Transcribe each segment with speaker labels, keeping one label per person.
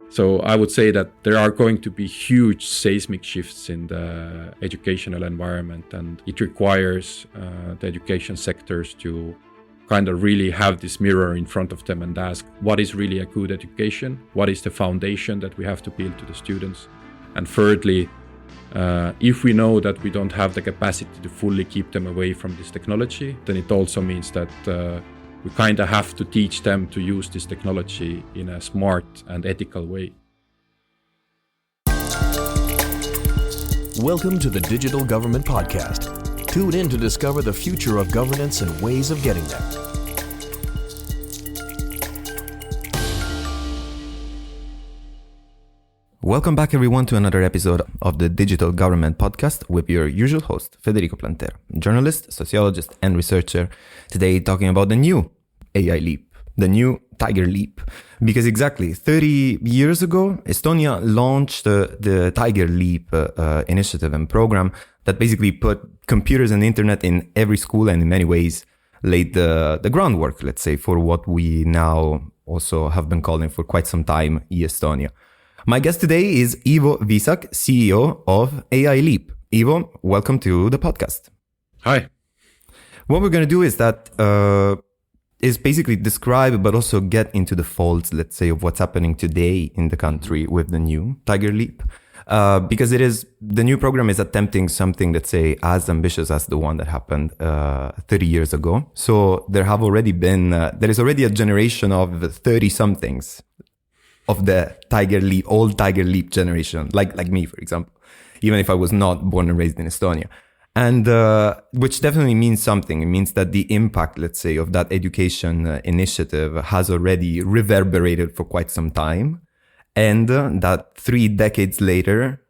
Speaker 1: So I would say that there are going to be huge seismic shifts in the educational environment, and it requires the education sectors to kind of really have this mirror in front of them and ask, what is really a good education? What is the foundation that we have to build to the students? And thirdly, if we know that we don't have the capacity to fully keep them away from this technology, then it also means that we kind of have to teach them to use this technology in a smart and ethical way.
Speaker 2: Welcome to the Digital Government Podcast. Tune in to discover the future of governance and ways of getting there.
Speaker 3: Welcome back, everyone, to another episode of the Digital Government Podcast with your usual host, Federico Plantero, journalist, sociologist, and researcher. Today, talking about the new AI leap, the new Tiger Leap. Because exactly 30 years ago, Estonia launched the Tiger Leap initiative and program that basically put computers and internet in every school and in many ways laid the groundwork, let's say, for what we now also have been calling for quite some time e-Estonia. My guest today is Ivo Visak, CEO of AI Leap. Ivo, welcome to the podcast.
Speaker 1: Hi.
Speaker 3: What we're going to do is is basically describe, but also get into the folds, let's say, of what's happening today in the country with the new Tiger Leap. Because the new program is attempting something, let's say, as ambitious as the one that happened 30 years ago. So there is already a generation of 30-somethings of the old Tiger Leap generation, like me, for example, even if I was not born and raised in Estonia. And which definitely means something. It means that the impact, let's say, of that education initiative has already reverberated for quite some time. And that 3 decades later,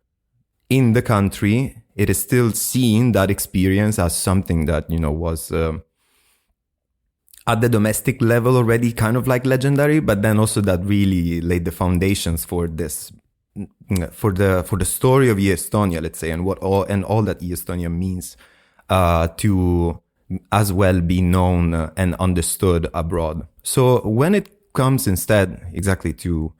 Speaker 3: in the country, it is still seen, that experience, as something that, was at the domestic level already kind of like legendary, but then also that really laid the foundations for this, for the story of e-Estonia, let's say, and all that e-Estonia means to as well be known and understood abroad. So when it comes instead exactly to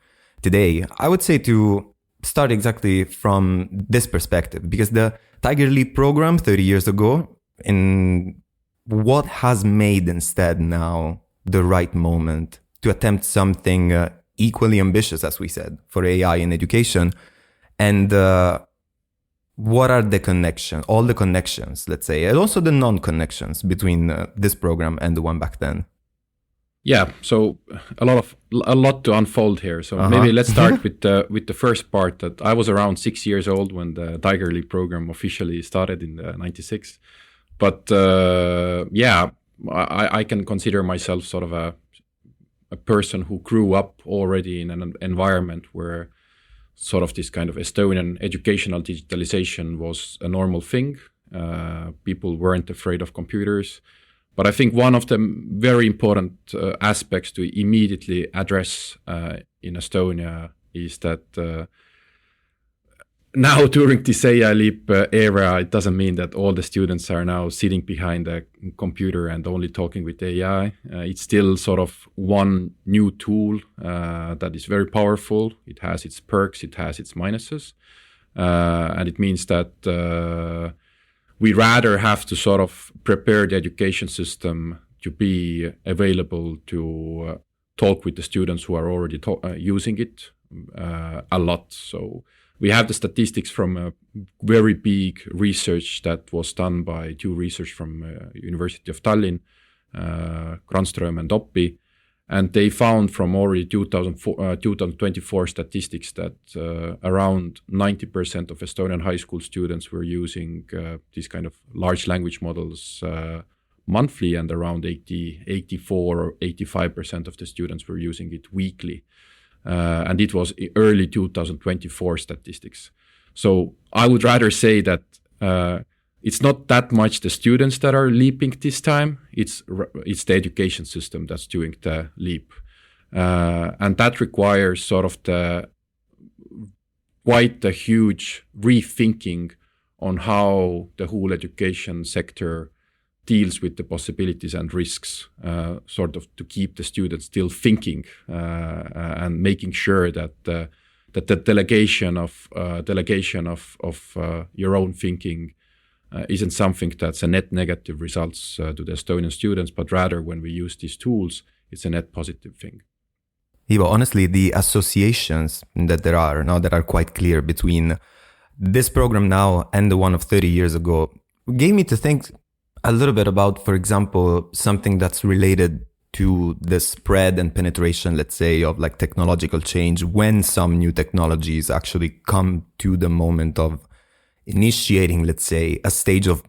Speaker 3: today, I would say to start exactly from this perspective, because the Tiger Leap program 30 years ago, in what has made instead now the right moment to attempt something equally ambitious, as we said, for AI in education, and what are all the connections, let's say, and also the non-connections between this program and the one back then?
Speaker 1: Yeah, so a lot to unfold here. So maybe let's start with the first part. That I was around 6 years old when the Tiger Leap program officially started in '96. But I can consider myself sort of a person who grew up already in an environment where sort of this kind of Estonian educational digitalization was a normal thing. People weren't afraid of computers. But I think one of the very important aspects to immediately address in Estonia is that now during this AI Leap era, it doesn't mean that all the students are now sitting behind a computer and only talking with AI. It's still sort of one new tool that is very powerful. It has its perks, it has its minuses. And it means that we rather have to sort of prepare the education system to be available to talk with the students who are already using it a lot. So we have the statistics from a very big research that was done by 2 researchers from University of Tallinn, Granström and Oppi, and they found from already 2024 statistics that around 90% of Estonian high school students were using these kind of large language models monthly, and around 84 or 85% of the students were using it weekly. And it was early 2024 statistics. So I would rather say that it's not that much the students that are leaping this time. It's the education system that's doing the leap. And that requires sort of quite a huge rethinking on how the whole education sector deals with the possibilities and risks, sort of to keep the students still thinking and making sure that that the delegation of your own thinking isn't something that's a net negative results to the Estonian students, but rather when we use these tools, it's a net positive thing.
Speaker 3: Ivo, honestly, the associations that there are now that are quite clear between this program now and the one of 30 years ago gave me to think a little bit about, for example, something that's related to the spread and penetration, let's say, of like technological change when some new technologies actually come to the moment of initiating, let's say, a stage of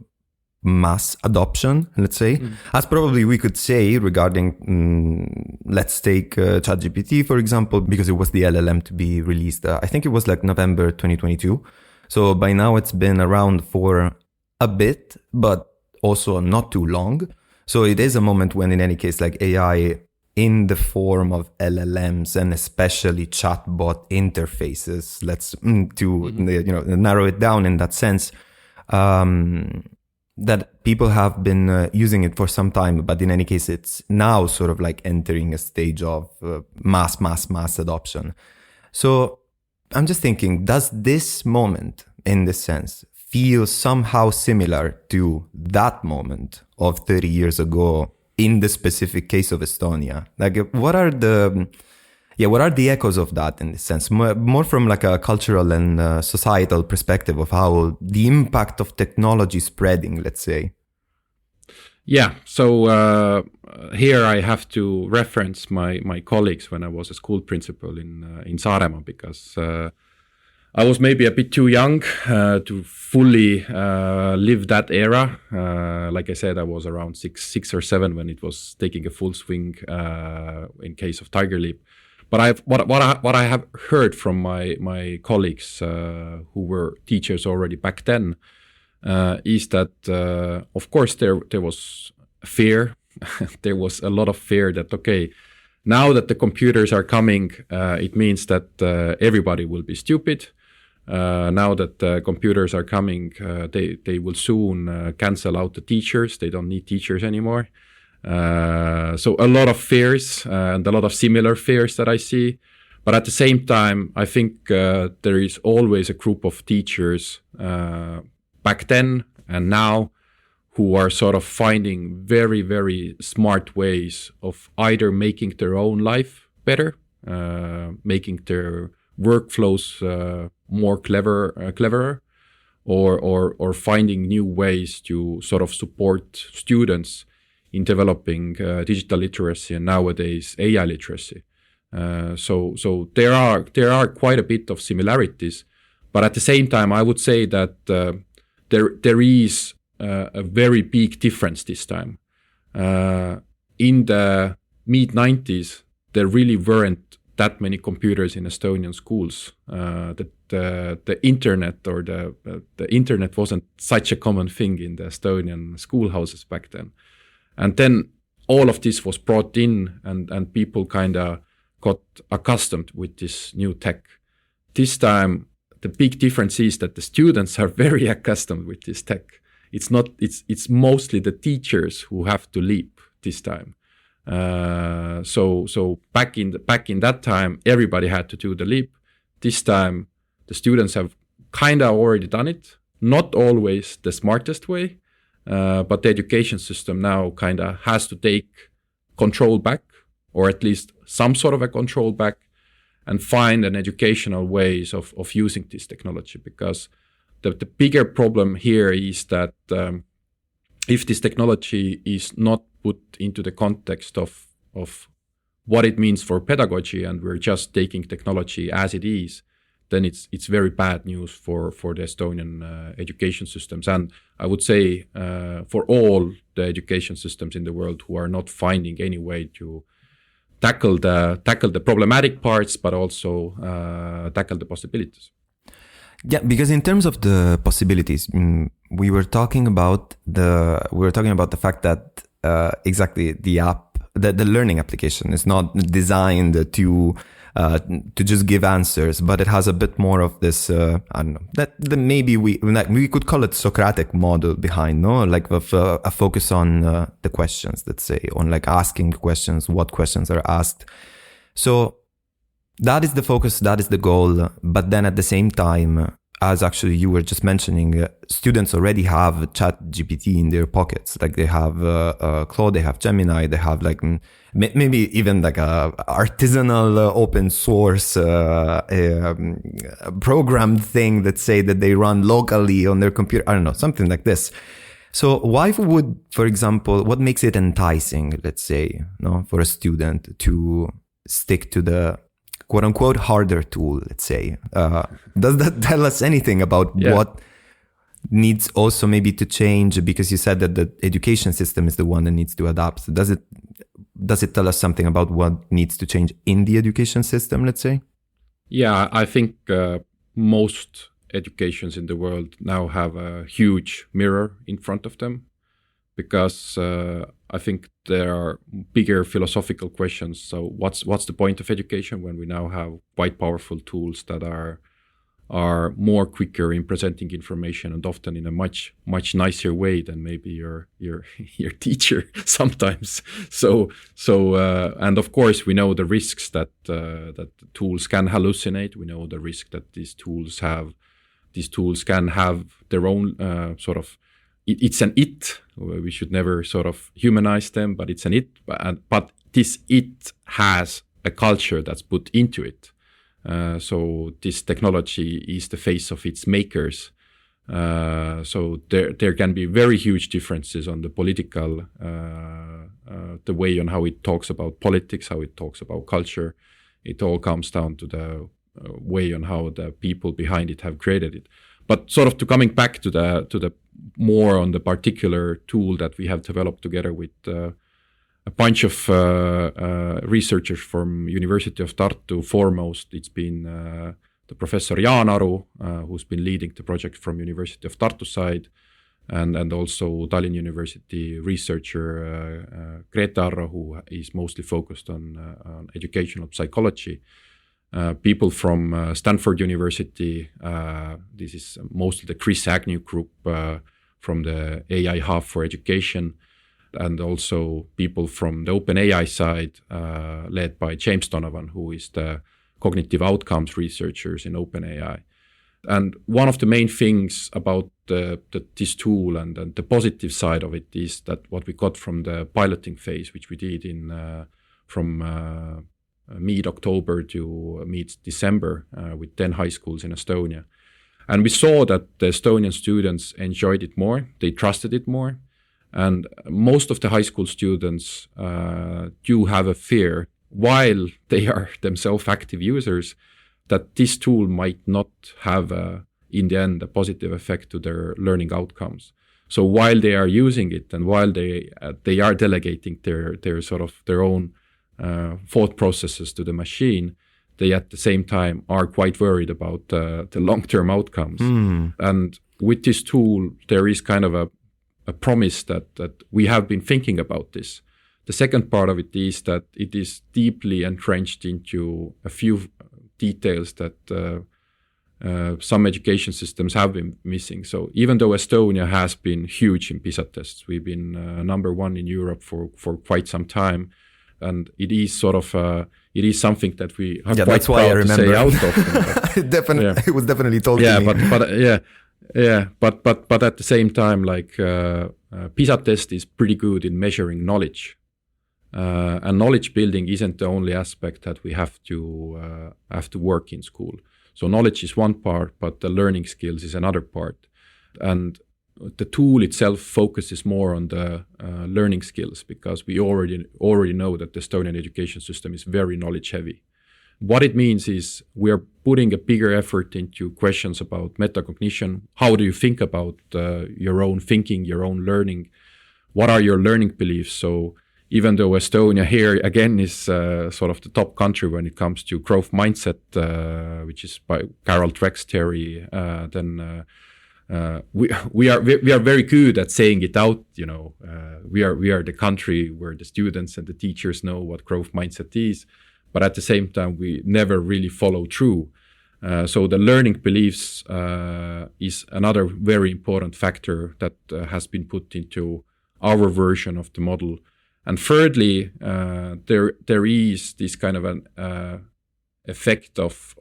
Speaker 3: mass adoption, let's say, as probably we could say regarding, let's take ChatGPT, for example, because it was the LLM to be released. I think it was like November 2022. So by now it's been around for a bit, but also not too long. So it is a moment when, in any case, like AI in the form of LLMs and especially chatbot interfaces, let's narrow it down in that sense, that people have been using it for some time, but in any case, it's now sort of like entering a stage of mass adoption. So I'm just thinking, does this moment, in this sense, feel somehow similar to that moment of 30 years ago in the specific case of Estonia? Like, what are the echoes of that in this sense? More from like a cultural and societal perspective of how the impact of technology spreading, let's say.
Speaker 1: Yeah, so here I have to reference my colleagues when I was a school principal in Saaremaa, because I was maybe a bit too young to fully live that era. Like I said, I was around six or seven when it was taking a full swing in case of Tiger Leap. But what I have heard from my colleagues who were teachers already back then is that of course there was fear. There was a lot of fear that, okay, now that the computers are coming, it means that everybody will be stupid. Now that computers are coming, they will soon cancel out the teachers. They don't need teachers anymore. So a lot of fears and a lot of similar fears that I see. But at the same time, I think there is always a group of teachers back then and now who are sort of finding very, very smart ways of either making their own life better, making their workflows more cleverer, or finding new ways to sort of support students in developing digital literacy and nowadays AI literacy. So there are quite a bit of similarities, but at the same time, I would say that there is a very big difference this time. In the mid-90s, there really weren't that many computers in Estonian schools. The internet or the internet wasn't such a common thing in the Estonian schoolhouses back then. And then all of this was brought in and people kind of got accustomed with this new tech. This time, the big difference is that the students are very accustomed with this tech. It's mostly the teachers who have to leap this time. So back in that time, everybody had to do the leap. This time, the students have kind of already done it. Not always the smartest way, but the education system now kind of has to take control back, or at least some sort of a control back, and find an educational ways of using this technology. Because the bigger problem here is that if this technology is not put into the context of what it means for pedagogy, and we're just taking technology as it is, then it's very bad news for the Estonian education systems. And I would say for all the education systems in the world who are not finding any way to tackle the problematic parts, but also tackle the possibilities.
Speaker 3: Yeah, because in terms of the possibilities, we were talking about the fact that exactly the app, the learning application is not designed to just give answers, but it has a bit more of this, I don't know, that maybe we could call it Socratic model behind, no? Like a focus on the questions, let's say, on like asking questions, what questions are asked. So That is the focus, that is the goal. But then at the same time, as actually you were just mentioning, students already have ChatGPT in their pockets. Like they have Claude, they have Gemini, they have like maybe even like a artisanal open source programmed thing that say that they run locally on their computer. I don't know, something like this. So why would, for example, what makes it enticing, let's say, for a student to stick to the quote unquote harder tool, let's say? Does that tell us anything about what needs also maybe to change? Because you said that the education system is the one that needs to adapt. Does it tell us something about what needs to change in the education system, let's say?
Speaker 1: Yeah, I think most educations in the world now have a huge mirror in front of them, because I think there are bigger philosophical questions. So what's the point of education when we now have quite powerful tools that are more quicker in presenting information, and often in a much nicer way than maybe your teacher sometimes. So and of course we know the risks that the tools can hallucinate. We know the risk that these tools can have their own sort of. It's an it. We should never sort of humanize them, but it's an it. But this it has a culture that's put into it. So this technology is the face of its makers. So there can be very huge differences on the political, the way on how it talks about politics, how it talks about culture. It all comes down to the way on how the people behind it have created it. But sort of coming back to the more on the particular tool that we have developed together with a bunch of researchers from University of Tartu. Foremost, it's been the Professor Jaan Aru, who's been leading the project from University of Tartu side, and also Tallinn University researcher Grete Arro, who is mostly focused on educational psychology. People from Stanford University, this is mostly the Chris Agnew group from the AI Hub for Education, and also people from the OpenAI side, led by James Donovan, who is the cognitive outcomes researchers in OpenAI. And one of the main things about this tool and the positive side of it is that what we got from the piloting phase, which we did from mid-October to mid-December with 10 high schools in Estonia. And we saw that the Estonian students enjoyed it more, they trusted it more. And most of the high school students do have a fear, while they are themselves active users, that this tool might not have, in the end, a positive effect to their learning outcomes. So while they are using it and while they are delegating their own thought processes to the machine, they at the same time are quite worried about the long-term outcomes. And with this tool, there is kind of a promise that we have been thinking about this. The second part of it is that it is deeply entrenched into a few details that some education systems have been missing. So even though Estonia has been huge in PISA tests, we've been number one in Europe for quite some time. And it is sort of it is something that we are quite
Speaker 3: that's why
Speaker 1: proud
Speaker 3: I remember.
Speaker 1: to say out of.
Speaker 3: Definitely, It was definitely told to me.
Speaker 1: But at the same time, like PISA test is pretty good in measuring knowledge, and knowledge building isn't the only aspect that we have to work in school. So knowledge is one part, but the learning skills is another part, and the tool itself focuses more on the learning skills, because we already know that the Estonian education system is very knowledge heavy. What it means is we are putting a bigger effort into questions about metacognition. How do you think about your own thinking, your own learning? What are your learning beliefs? So even though Estonia here again is sort of the top country when it comes to growth mindset, which is by Carol Dweck's theory, then we are very good at saying it out. We are the country where the students and the teachers know what growth mindset is, but at the same time we never really follow through. So the learning beliefs is another very important factor that has been put into our version of the model. And thirdly, there is this kind of an effect of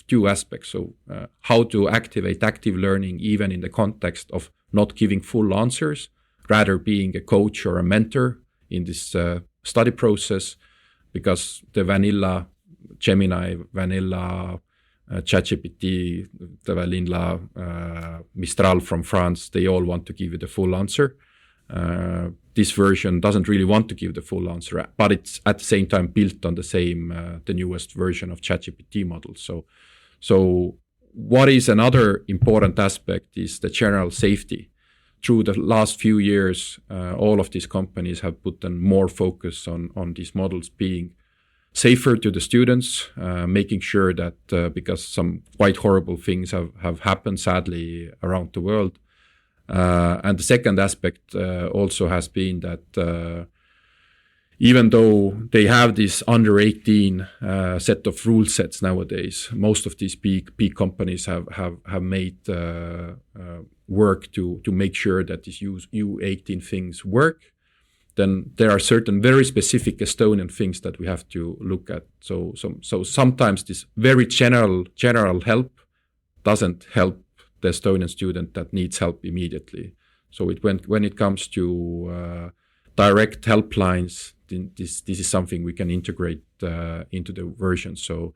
Speaker 1: two aspects. So how to activate active learning even in the context of not giving full answers, rather being a coach or a mentor in this study process, because the vanilla Gemini, vanilla ChatGPT, the vanilla Mistral from France, they all want to give you the full answer. This version doesn't really want to give the full answer, but it's at the same time built on the same, the newest version of ChatGPT model. So what is another important aspect is the general safety. Through the last few years, all of these companies have put more focus on these models being safer to the students, making sure that because some quite horrible things have happened, sadly, around the world. And the second aspect also has been that even though they have this under 18 set of rule sets nowadays, most of these big companies have made work to make sure that these U18 things work. Then there are certain very specific Estonian things that we have to look at. So sometimes this very general help doesn't help the Estonian student that needs help immediately. So when it comes to direct helplines, this is something we can integrate into the version. So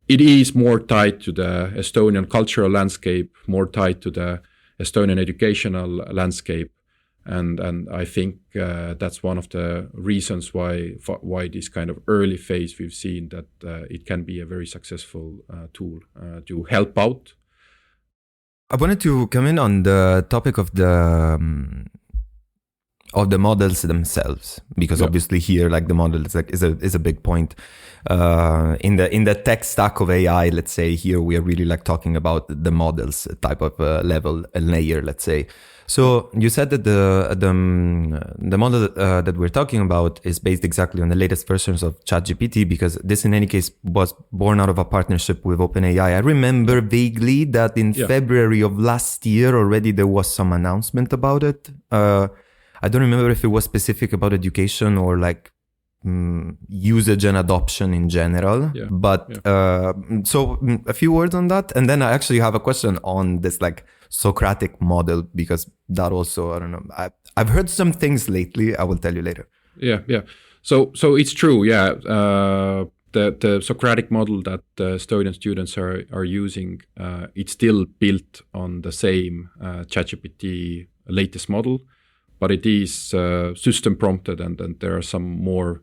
Speaker 1: it is more tied to the Estonian cultural landscape, more tied to the Estonian educational landscape. And I think that's one of the reasons why this kind of early phase we've seen that it can be a very successful tool to help out.
Speaker 3: I wanted to come in on the topic of the models themselves, because obviously here, like, the model is a big point in the tech stack of AI. Let's say here we are really like talking about the models type of level, a layer, let's say. So you said that the model that we're talking about is based exactly on the latest versions of ChatGPT, because this in any case was born out of a partnership with OpenAI. I remember vaguely that in February of last year already there was some announcement about it. I don't remember if it was specific about education or like usage and adoption in general. So a few words on that, and then I actually have a question on this like Socratic model, because that also, I don't know, I've heard some things lately. I will tell you later.
Speaker 1: So it's true. The Socratic model that Estonian students are using, it's still built on the same ChatGPT latest model, but it is system prompted, and there are some more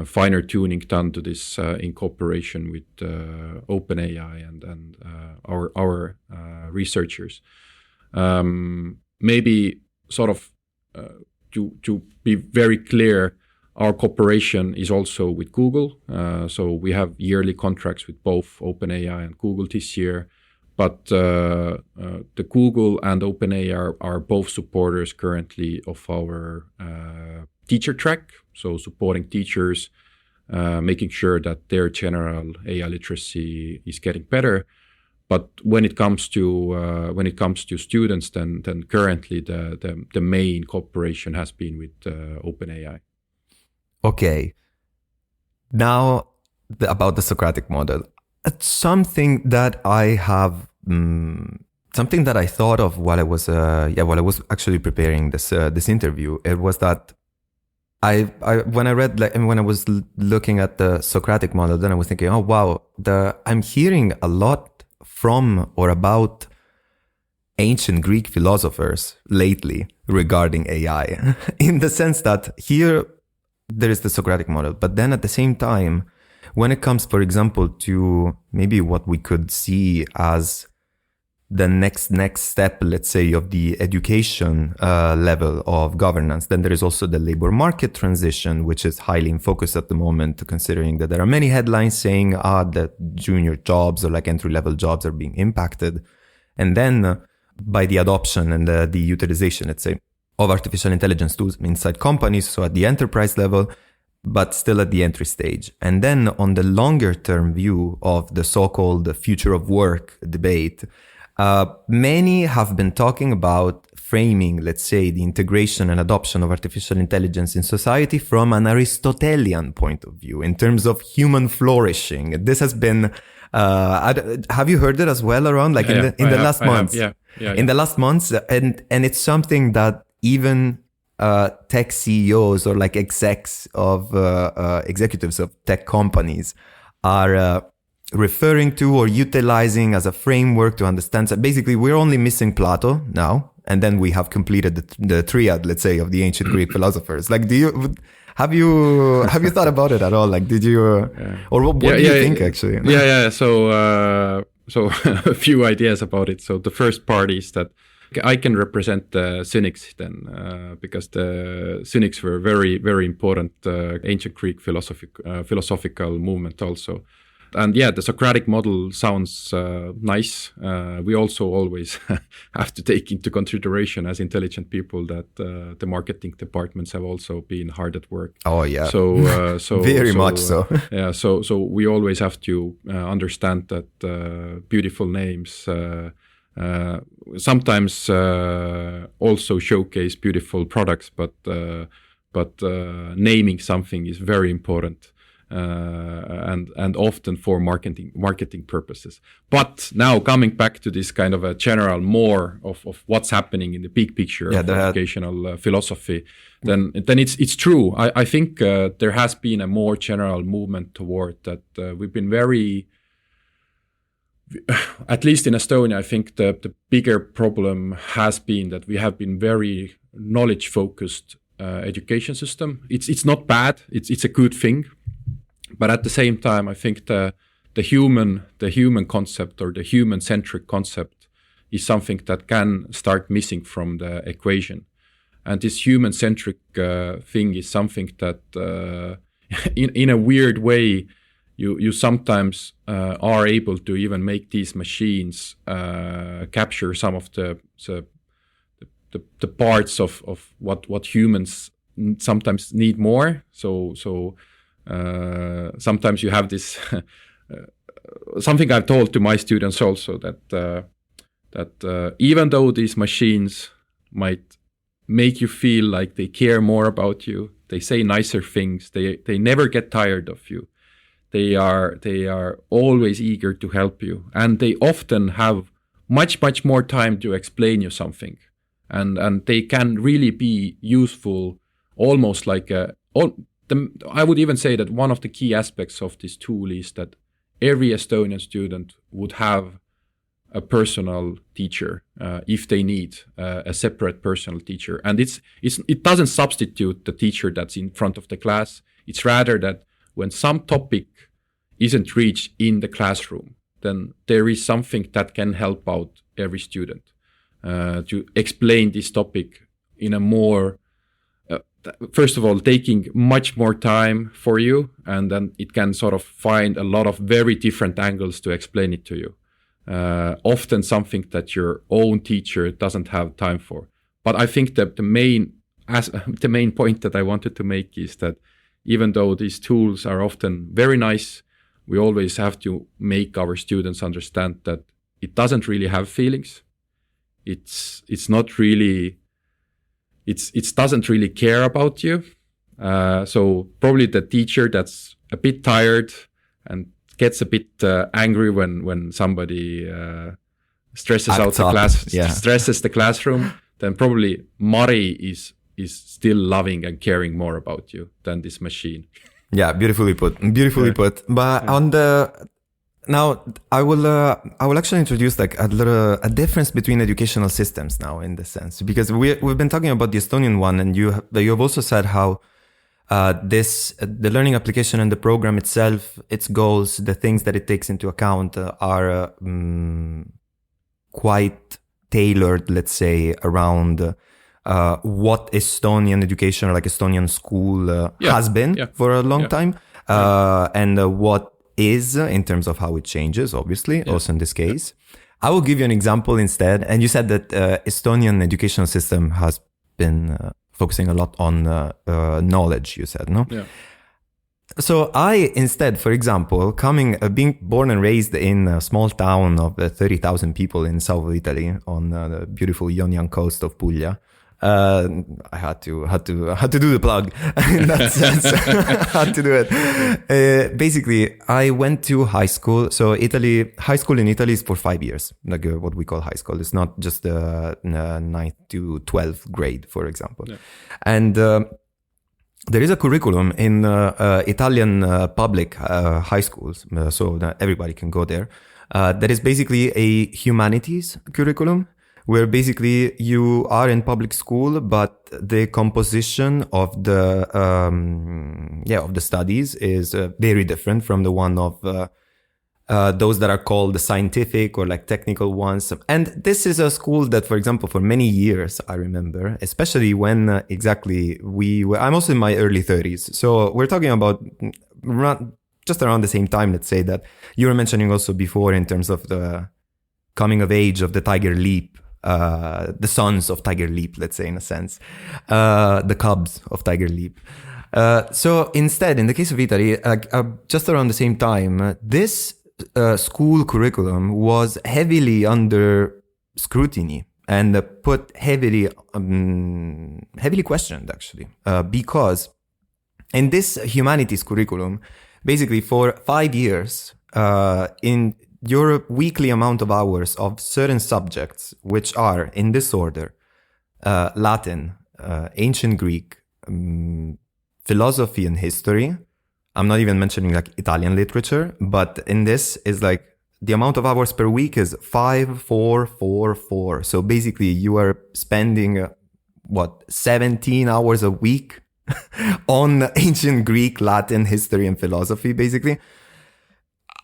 Speaker 1: finer tuning done to this in cooperation with OpenAI and our researchers. Maybe sort of to be very clear, our cooperation is also with Google. So we have yearly contracts with both OpenAI and Google this year. But the Google and OpenAI are both supporters currently of our teacher track. So supporting teachers, making sure that their general AI literacy is getting better. But when it comes to students, then currently the main cooperation has been with OpenAI.
Speaker 3: Okay. Now about the Socratic model. It's something that I have, something that I thought of while I was actually preparing this interview. It was that when I was looking at the Socratic model, then I was thinking, oh wow, I'm hearing a lot from or about ancient Greek philosophers lately regarding AI, in the sense that here there is the Socratic model, but then at the same time, when it comes, for example, to maybe what we could see as the next step, let's say, of the education level of governance, then there is also the labor market transition, which is highly in focus at the moment, considering that there are many headlines saying that junior jobs or like entry-level jobs are being impacted. And then by the adoption and the utilization, let's say, of artificial intelligence tools inside companies, so at the enterprise level, but still at the entry stage. And then on the longer term view of the so-called future of work debate, Many have been talking about framing, let's say, the integration and adoption of artificial intelligence in society from an Aristotelian point of view in terms of human flourishing. This has been, have you heard it as well around, like in the last months? In the last months, and it's something that even tech CEOs or like executives of tech companies are referring to or utilizing as a framework to understand. So basically, we're only missing Plato now, and then we have completed the triad, let's say, of the ancient Greek philosophers. Like, have you thought about it at all? Like, did you, or what do you think actually?
Speaker 1: So a few ideas about it. So the first part is that I can represent the Cynics then, because the Cynics were very, very important ancient Greek philosophical movement also. And the Socratic model sounds nice. We also always have to take into consideration as intelligent people that the marketing departments have also been hard at work.
Speaker 3: Oh yeah.
Speaker 1: So
Speaker 3: very much so.
Speaker 1: So we always have to understand that beautiful names sometimes also showcase beautiful products, but naming something is very important. And often for marketing purposes. But now coming back to this kind of a general more of what's happening in the big picture of educational philosophy, then it's true. I think there has been a more general movement toward that. We've been very, at least in Estonia, I think the bigger problem has been that we have been very knowledge focused education system. It's not bad. It's a good thing. But at the same time, I think the human concept or the human-centric concept is something that can start missing from the equation. And this human-centric thing is something that, in a weird way, you sometimes are able to even make these machines capture some of the parts of what humans sometimes need more. So sometimes you have this something I've told to my students also that even though these machines might make you feel like they care more about you, they say nicer things, they never get tired of you, they are always eager to help you, and they often have much more time to explain you something, and they can really be useful, almost like I would even say that one of the key aspects of this tool is that every Estonian student would have a personal teacher if they need a separate personal teacher. And it doesn't substitute the teacher that's in front of the class. It's rather that when some topic isn't reached in the classroom, then there is something that can help out every student to explain this topic in a more first of all, taking much more time for you, and then it can sort of find a lot of very different angles to explain it to you. Often something that your own teacher doesn't have time for. But I think that the main point that I wanted to make is that even though these tools are often very nice, we always have to make our students understand that it doesn't really have feelings. It's not really. It doesn't really care about you. So probably the teacher that's a bit tired and gets a bit angry when somebody stresses the classroom, then probably Mari is still loving and caring more about you than this machine.
Speaker 3: Yeah, beautifully put. But now I will actually introduce like a difference between educational systems now, in the sense, because we've been talking about the Estonian one, and you have also said how the learning application and the program itself, its goals, the things that it takes into account are quite tailored, let's say, around what Estonian education or like Estonian school has been for a long time, and what is in terms of how it changes, obviously, also in this case. I will give you an example instead. And you said that Estonian educational system has been focusing a lot on knowledge, you said, no?
Speaker 1: Yeah.
Speaker 3: So I instead, for example, being born and raised in a small town of 30,000 people in south of Italy on the beautiful Ionian coast of Puglia. I had to do the plug in that sense. Had to do it. Basically, I went to high school. So high school in Italy is for 5 years, like what we call high school. It's not just the 9th to 12th grade, for example. Yeah. And there is a curriculum in Italian public high schools, so that everybody can go there. That is basically a humanities curriculum, where basically you are in public school, but the composition of the studies is very different from the one of those that are called the scientific or like technical ones. And this is a school that, for example, for many years, I remember, especially when I'm also in my early 30s. So we're talking about just around the same time, let's say, that you were mentioning also before in terms of the coming of age of the Tiger Leap, the sons of Tiger Leap, let's say, in a sense, the cubs of Tiger Leap. So instead, in the case of Italy, just around the same time, this school curriculum was heavily under scrutiny and put heavily questioned, actually, because in this humanities curriculum, basically for 5 years, in your weekly amount of hours of certain subjects, which are in this order, Latin, ancient Greek, philosophy and history. I'm not even mentioning like Italian literature, but in this is like the amount of hours per week is 5, 4, 4, 4. So basically you are spending 17 hours a week on ancient Greek, Latin, history and philosophy, basically.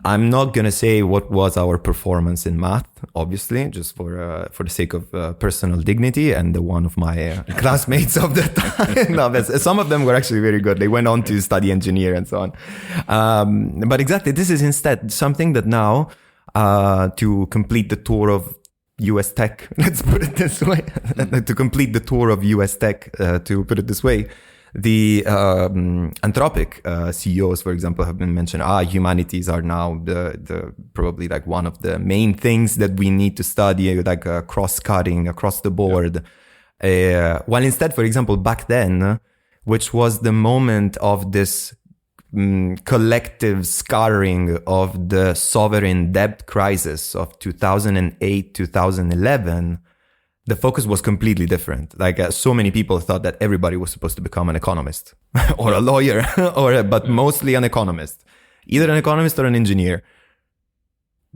Speaker 3: I'm not going to say what was our performance in math, obviously, just for the sake of personal dignity and the one of my classmates of the time. No, some of them were actually very good. They went on to study engineer and so on. But exactly, this is instead something that now, to complete the tour of US Tech, let's put it this way, to complete the tour of US Tech, to put it this way, the Anthropic CEOs, for example, have been mentioned. Humanities are now the probably like one of the main things that we need to study, like cross-cutting across the board. Yeah. While instead, for example, back then, which was the moment of this collective scarring of the sovereign debt crisis of 2008, 2011, the focus was completely different. Like so many people thought that everybody was supposed to become an economist or a lawyer, but mostly an economist, either an economist or an engineer.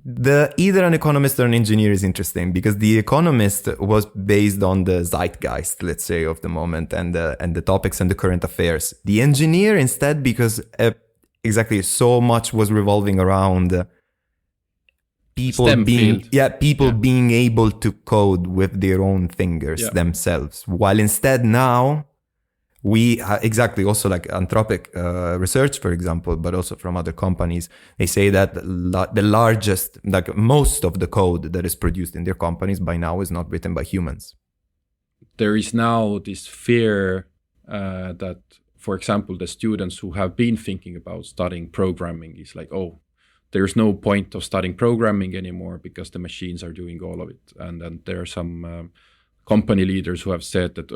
Speaker 3: Either an economist or an engineer is interesting because the economist was based on the zeitgeist, let's say, of the moment and the topics and the current affairs. The engineer instead, because exactly so much was revolving around people being able to code with their own fingers themselves. While instead now we exactly also like Anthropic research, for example, but also from other companies, they say that the largest, like most of the code that is produced in their companies by now is not written by humans.
Speaker 1: There is now this fear that, for example, the students who have been thinking about studying programming is like, there's no point of studying programming anymore because the machines are doing all of it. And then there are some company leaders who have said that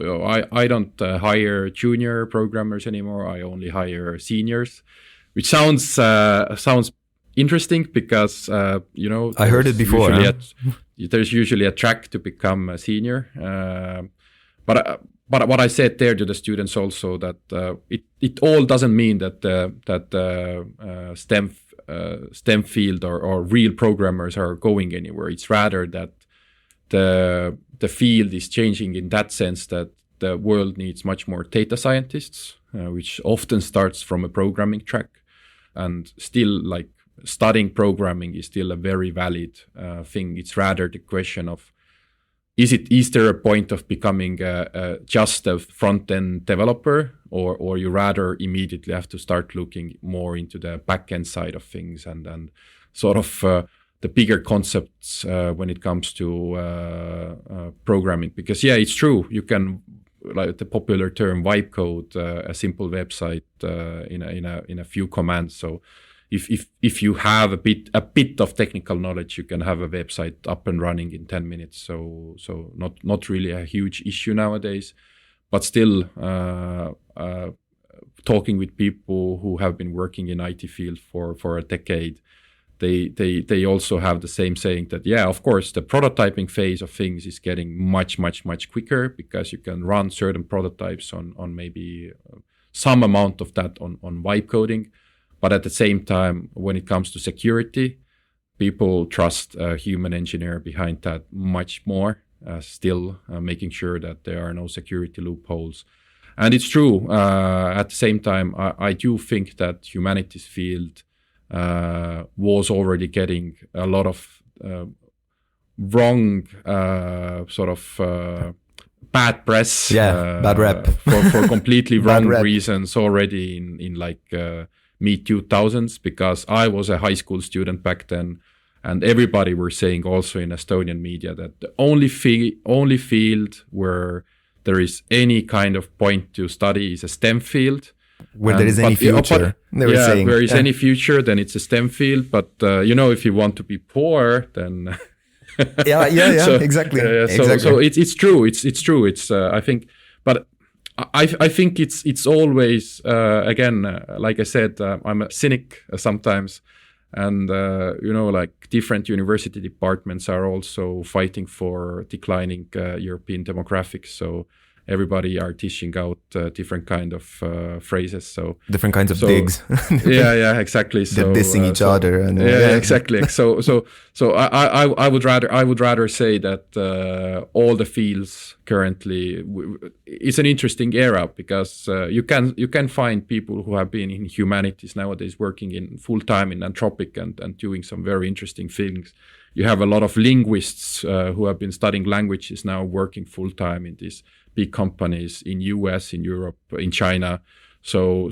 Speaker 1: I don't hire junior programmers anymore. I only hire seniors, which sounds interesting because
Speaker 3: I heard it before.
Speaker 1: There's usually a track to become a senior. But what I said there to the students also that it all doesn't mean that STEM field or real programmers are going anywhere. It's rather that the field is changing in that sense that the world needs much more data scientists, which often starts from a programming track, and still like studying programming is still a very valid thing. It's rather the question of is there a point of becoming just a front-end developer, or you rather immediately have to start looking more into the back-end side of things and sort of the bigger concepts when it comes to programming? Because it's true, you can like the popular term vibe code a simple website in a few commands. So if you have a bit of technical knowledge, you can have a website up and running in 10 minutes. So not really a huge issue nowadays, but still talking with people who have been working in IT field for a decade, they also have the same saying that, yeah, of course, the prototyping phase of things is getting much quicker, because you can run certain prototypes on maybe some amount of that on vibe coding. But at the same time, when it comes to security, people trust a human engineer behind that much more, still making sure that there are no security loopholes. And it's true. At the same time, I do think that humanities field was already getting a lot of wrong bad press.
Speaker 3: Bad rep.
Speaker 1: for completely wrong reasons already in like mid-2000s, because I was a high school student back then, and everybody were saying also in Estonian media that the only field where there is any kind of point to study is a STEM field.
Speaker 3: Where there is any future.
Speaker 1: Where there is any future, then it's a STEM field. But, if you want to be poor, then...
Speaker 3: Exactly.
Speaker 1: So it's true. It's true. It's I think, but I think it's always, again, like I said, I'm a cynic sometimes. And, like different university departments are also fighting for declining European demographics. So everybody are teaching out different kind of phrases. So
Speaker 3: different kinds of digs.
Speaker 1: yeah, exactly.
Speaker 3: They're dissing each other. And,
Speaker 1: exactly. So I would rather say that all the fields currently it's an interesting era, because you can find people who have been in humanities nowadays working in full time in Anthropic and doing some very interesting things. You have a lot of linguists who have been studying languages now working full time in these big companies in US, in Europe, in China. So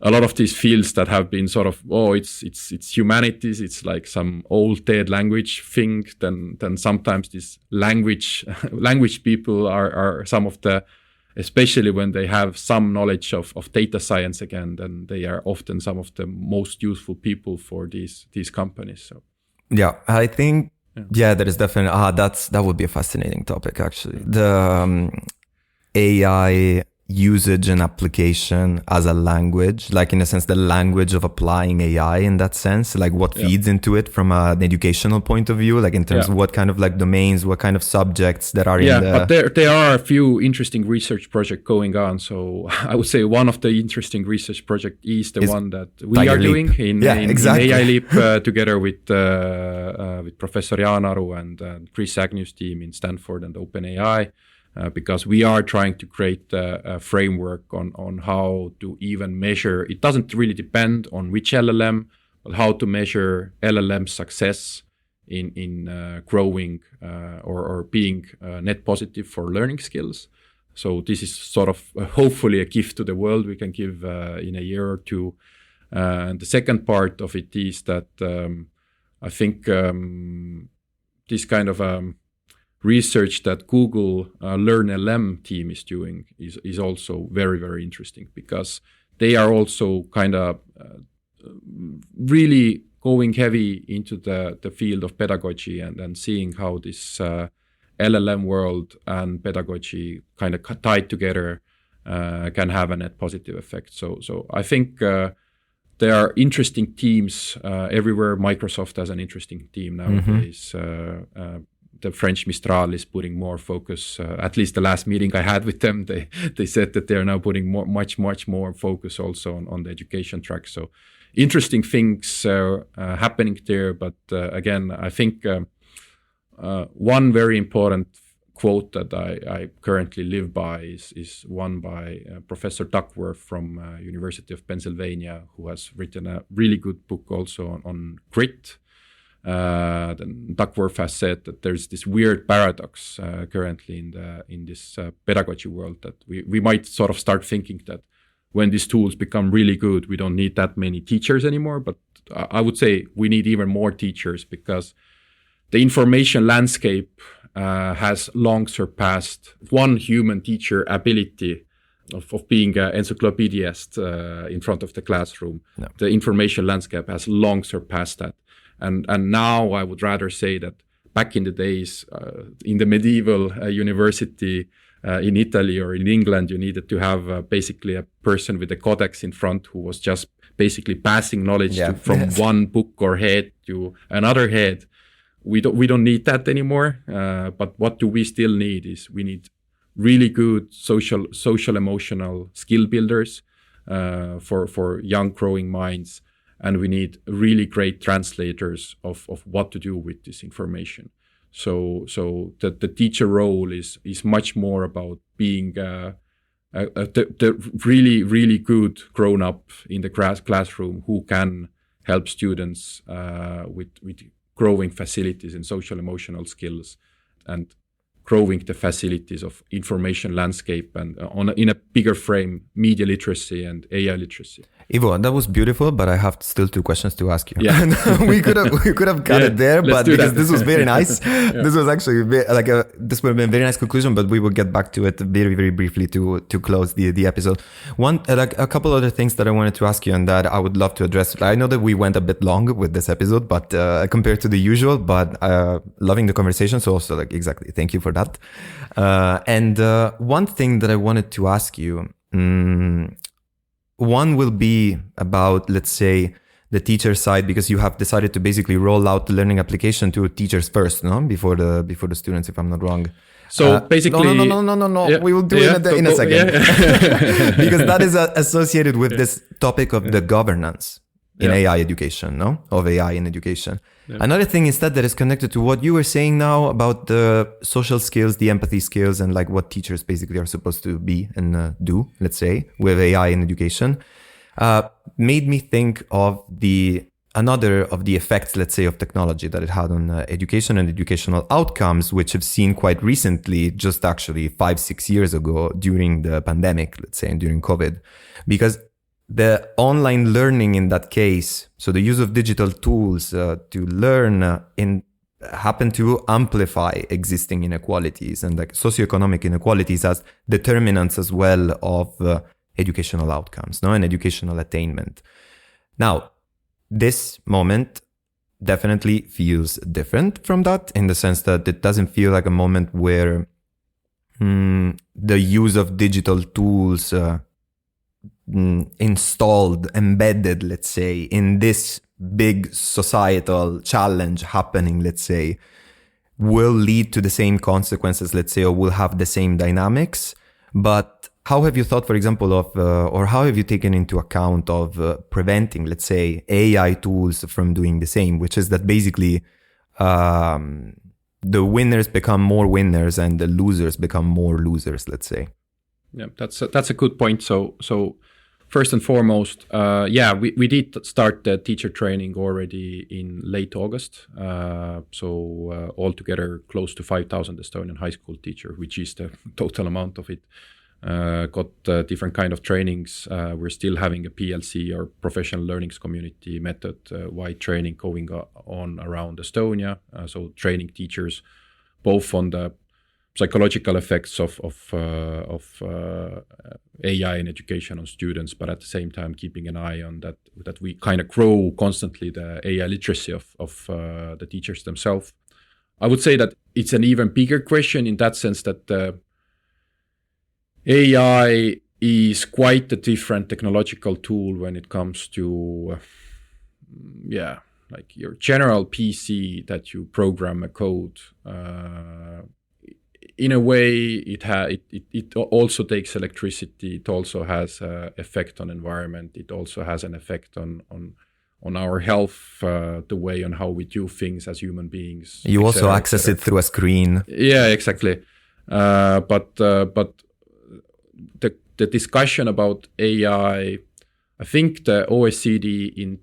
Speaker 1: a lot of these fields that have been sort of, it's humanities, it's like some old dead language thing. Then sometimes these language people are some of the, especially when they have some knowledge of data science again, then they are often some of the most useful people for these companies. So
Speaker 3: yeah, I think. Yeah, that is definitely that would be a fascinating topic, actually. The AI usage and application as a language, like in a sense, the language of applying AI in that sense, like what feeds into it from an educational point of view, like in terms of what kind of like domains, what kind of subjects that are in the...
Speaker 1: But there are a few interesting research projects going on. So I would say one of the interesting research projects is the one that we are doing in AI Leap together with Professor Jaan Aru and Chris Agnew's team in Stanford and OpenAI. Because we are trying to create a framework on how to even measure. It doesn't really depend on which LLM, but how to measure LLM success in growing or being net positive for learning skills. So this is sort of hopefully a gift to the world we can give in a year or two. And the second part of it is that I think this kind of research that Google LearnLM team is doing is also very, very interesting, because they are also kind of really going heavy into the field of pedagogy and seeing how this LLM world and pedagogy kind of tied together can have a net positive effect. So I think there are interesting teams everywhere. Microsoft has an interesting team nowadays. The French Mistral is putting more focus. At least the last meeting I had with them, they said that they are now putting much more focus also on the education track. So interesting things happening there. But again, I think one very important quote that I currently live by is one by Professor Duckworth from University of Pennsylvania, who has written a really good book also on grit. Then Duckworth has said that there's this weird paradox currently in this pedagogy world, that we might sort of start thinking that when these tools become really good, we don't need that many teachers anymore. But I would say we need even more teachers, because the information landscape has long surpassed one human teacher ability of being an encyclopedist in front of the classroom. No. The information landscape has long surpassed that. And now I would rather say that back in the days, in the medieval university in Italy or in England, you needed to have basically a person with a codex in front who was just basically passing knowledge from one book or head to another head. We don't need that anymore. But what do we still need is we need really good social emotional skill builders for young growing minds, and we need really great translators of what to do with this information. So the teacher role is much more about being the really good grown up in the classroom who can help students with growing facilities in social emotional skills and growing the facilities of information landscape and in a bigger frame, media literacy and AI literacy.
Speaker 3: Ivo, that was beautiful, but I have still 2 questions to ask you. Yeah. we could have cut it there, but because this was very nice. This was actually this would have been a very nice conclusion, but we will get back to it very, very briefly to close the episode. A couple other things that I wanted to ask you and that I would love to address. I know that we went a bit long with this episode, but compared to the usual, but loving the conversation. So also exactly, thank you for that. And one thing that I wanted to ask you, one will be about, let's say, the teacher side, because you have decided to basically roll out the learning application to teachers first, no? Before the students, if I'm not wrong.
Speaker 1: So basically,
Speaker 3: no. Yeah, we will do it in a second, because that is associated with this topic of the governance in AI education, no? Of AI in education. Yeah. Another thing is that is connected to what you were saying now about the social skills, the empathy skills, and like what teachers basically are supposed to be and do, let's say, with AI in education, made me think of another of the effects, let's say, of technology that it had on education and educational outcomes, which have seen quite recently, just actually 5-6 years ago during the pandemic, let's say, and during COVID, because the online learning in that case, so the use of digital tools to learn happen to amplify existing inequalities and like socioeconomic inequalities as determinants as well of educational outcomes, no, and educational attainment. Now, this moment definitely feels different from that in the sense that it doesn't feel like a moment where the use of digital tools installed, embedded, let's say, in this big societal challenge happening, let's say, will lead to the same consequences, let's say, or will have the same dynamics. But how have you thought, for example, of, or how have you taken into account of preventing, let's say, AI tools from doing the same, which is that basically the winners become more winners and the losers become more losers, let's say?
Speaker 1: Yeah, that's a good point. So first and foremost, we did start the teacher training already in late August. So altogether close to 5,000 Estonian high school teachers, which is the total amount of it. Got different kind of trainings. We're still having a PLC or professional learnings community method wide training going on around Estonia. So training teachers both on the psychological effects of AI in education on students, but at the same time keeping an eye on that we kind of grow constantly the AI literacy of the teachers themselves. I would say that it's an even bigger question in that sense that AI is quite a different technological tool when it comes to like your general PC that you program a code. In a way, it also takes electricity. It also has an effect on environment. It also has an effect on our health, the way on how we do things as human beings.
Speaker 3: You also access it through a screen.
Speaker 1: Yeah, exactly. But the discussion about AI, I think the OECD in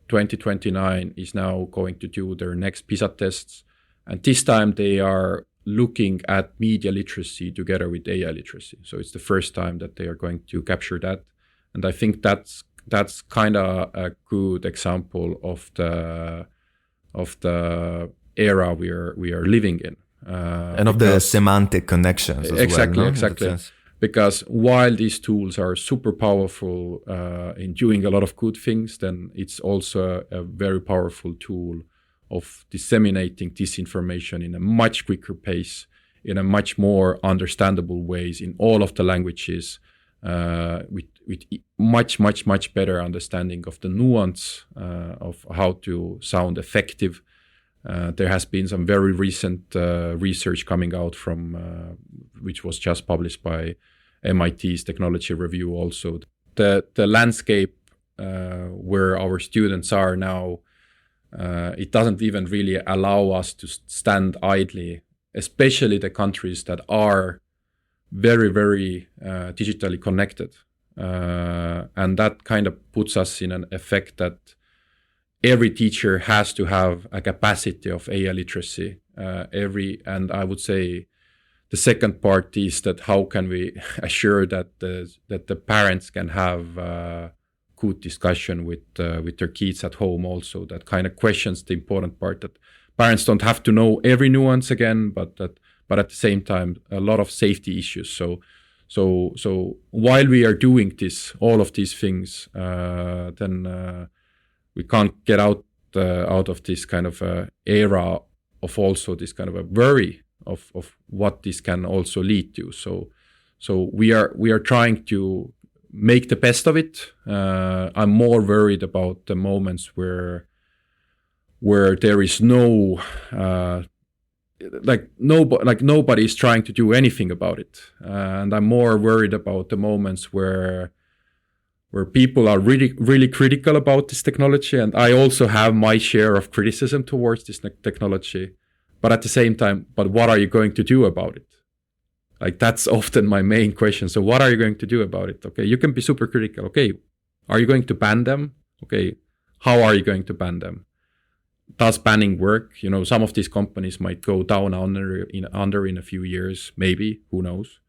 Speaker 1: 2029 is now going to do their next PISA tests, and this time they are looking at media literacy together with AI literacy. So it's the first time that they are going to capture that. And I think that's kind of a good example of the era we are living in.
Speaker 3: And of the semantic connections as
Speaker 1: exactly,
Speaker 3: well, no?
Speaker 1: Exactly. Because while these tools are super powerful in doing a lot of good things, then it's also a very powerful tool of disseminating disinformation in a much quicker pace, in a much more understandable ways in all of the languages, with much better understanding of the nuance of how to sound effective. There has been some very recent research coming out from, which was just published by MIT's Technology Review also. The landscape where our students are now, it doesn't even really allow us to stand idly, especially the countries that are very digitally connected. And that kind of puts us in an effect that every teacher has to have a capacity of AI literacy. And I would say the second part is that how can we assure that the parents can have good discussion with their kids at home also. That kind of questions the important part, that parents don't have to know every nuance again, but at the same time a lot of safety issues. So while we are doing all of these things, then we can't get out of this kind of era of also this kind of a worry of what this can also lead to. So we are trying to make the best of it. I'm more worried about the moments where there is no nobody is trying to do anything about it, and I'm more worried about the moments where people are really critical about this technology, and I also have my share of criticism towards this technology. But at the same time, but what are you going to do about it? Like, that's often my main question. So what are you going to do about it? Okay, you can be super critical. Okay, are you going to ban them? Okay, how are you going to ban them? Does banning work? Some of these companies might go down under in a few years, maybe, who knows?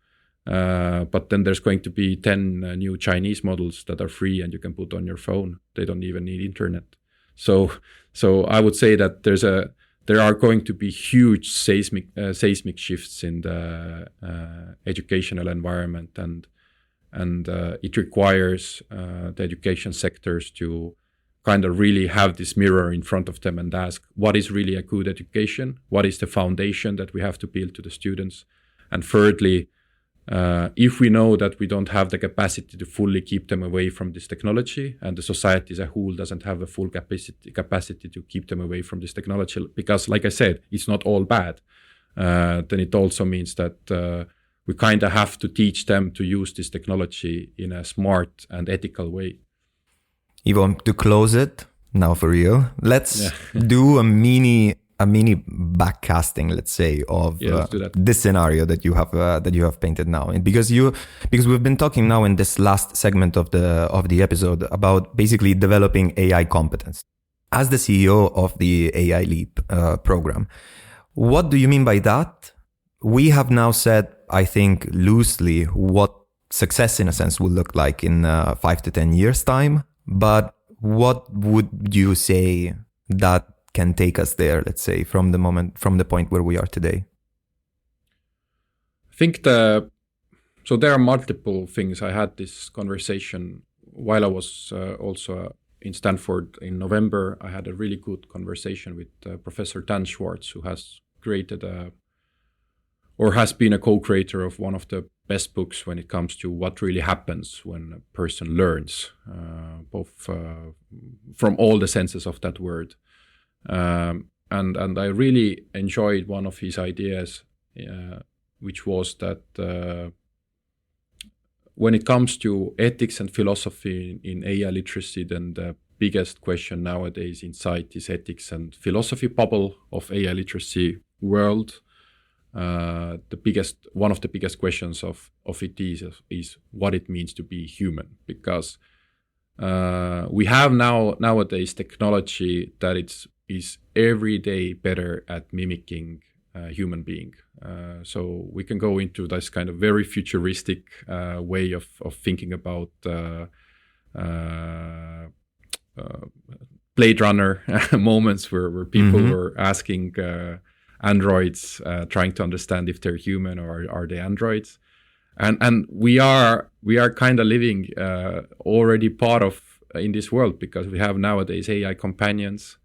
Speaker 1: But then there's going to be 10 new Chinese models that are free and you can put on your phone. They don't even need internet. So I would say that there are going to be huge seismic shifts in the educational environment, and it requires the education sectors to kind of really have this mirror in front of them and ask, what is really a good education? What is the foundation that we have to build to the students? And thirdly, if we know that we don't have the capacity to fully keep them away from this technology, and the society as a whole doesn't have a full capacity to keep them away from this technology, because like I said, it's not all bad, then it also means that we kind of have to teach them to use this technology in a smart and ethical way.
Speaker 3: Ivo, to close it, now for real, let's do a mini backcasting, let's say, of this scenario that you have painted now, and because we've been talking now in this last segment of the episode about basically developing AI competence. As the CEO of the AI Leap program, what do you mean by that? We have now said, I think, loosely what success in a sense will look like in 5 to 10 years time, but what would you say that can take us there, let's say, from the point where we are today?
Speaker 1: I think so there are multiple things. I had this conversation while I was also in Stanford in November. I had a really good conversation with Professor Dan Schwartz, who has created or has been a co-creator of one of the best books when it comes to what really happens when a person learns, both from all the senses of that word. And I really enjoyed one of his ideas, which was that when it comes to ethics and philosophy in AI literacy, then the biggest question nowadays inside this ethics and philosophy bubble of AI literacy world, one of the biggest questions of it is what it means to be human, because we have nowadays technology that is every day better at mimicking a human being. So we can go into this kind of very futuristic way of thinking about Blade Runner moments where people were asking androids, trying to understand if they're human or are they androids. And we are kind of living already part of in this world, because we have nowadays AI companions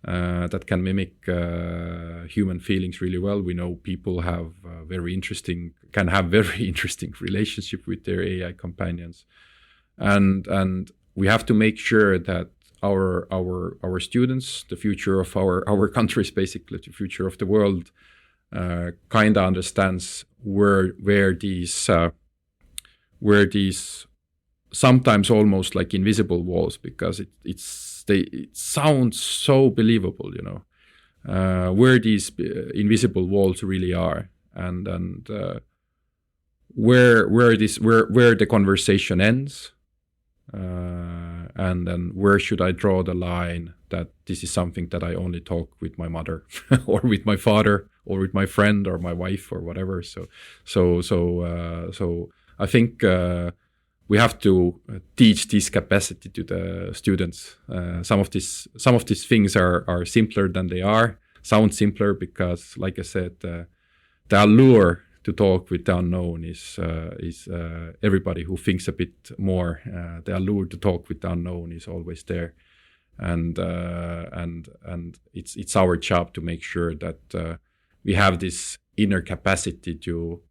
Speaker 1: that can mimic human feelings really well. We know people have can have very interesting relationship with their AI companions, and we have to make sure that our students, the future of our countries, basically the future of the world, kind of understands where these sometimes almost like invisible walls, because it sounds so believable, where these invisible walls really are, and where the conversation ends, and then where should I draw the line that this is something that I only talk with my mother or with my father or with my friend or my wife or whatever. So I think we have to teach this capacity to the students. Some of these things are simpler than they sound simpler, because, like I said, the allure to talk with the unknown is everybody who thinks a bit more. The allure to talk with the unknown is always there, and it's our job to make sure that we have this inner capacity to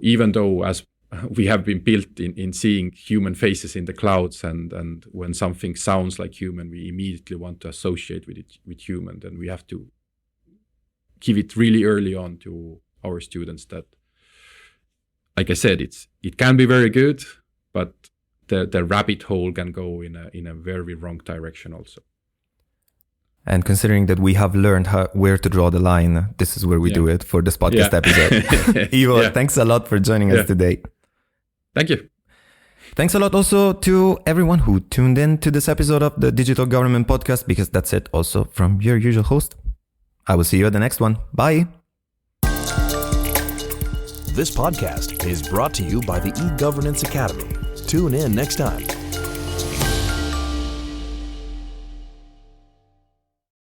Speaker 1: even though as we have been built in seeing human faces in the clouds, and when something sounds like human, we immediately want to associate with human. Then we have to give it really early on to our students that, like I said, it can be very good, but the rabbit hole can go in a very wrong direction also.
Speaker 3: And considering that we have learned where to draw the line, this is where we do it for this podcast episode. Ivo, thanks a lot for joining us today.
Speaker 1: Thank you.
Speaker 3: Thanks a lot also to everyone who tuned in to this episode of the Digital Government Podcast, because that's it also from your usual host. I will see you at the next one. Bye.
Speaker 2: This podcast is brought to you by the eGovernance Academy. Tune in next time.